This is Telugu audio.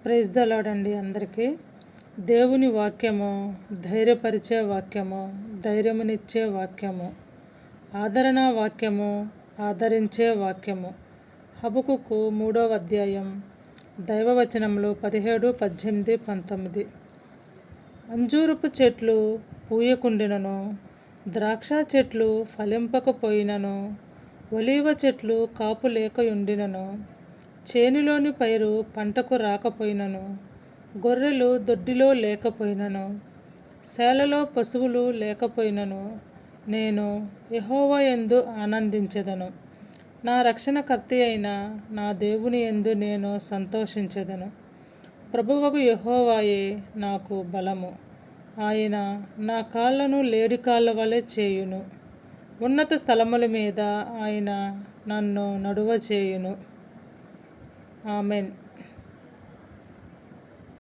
ప్రైజ్ ద లార్డ్ అండి అందరికీ. దేవుని వాక్యము ధైర్యపరిచే వాక్యము, ధైర్యమునిచ్చే వాక్యము, ఆదరణ వాక్యము, ఆదరించే వాక్యము. హబకుకు 3వ అధ్యాయం దైవవచనములు 17, 18, 19. అంజూరపు చెట్లు పూయకుండినను, ద్రాక్ష చెట్లు ఫలింపకపోయినను, ఒలీవ చెట్లు కాపు లేకయుండినను, చేనులోని పైరు పంటకు రాకపోయినను, గొర్రెలు దొడ్డిలో లేకపోయినను, సేలలో పశువులు లేకపోయినను, నేను యెహోవా యందు ఆనందించెదను. నా రక్షణకర్త అయిన నా దేవుని యందు నేను సంతోషించెదను. ప్రభువగు యెహోవాయే నాకు బలము. ఆయన నా కాళ్ళను లేడి కాళ్ళ వలె చేయును. ఉన్నత స్థలముల మీద ఆయన నన్ను నడువచేయును. ఆమెన్.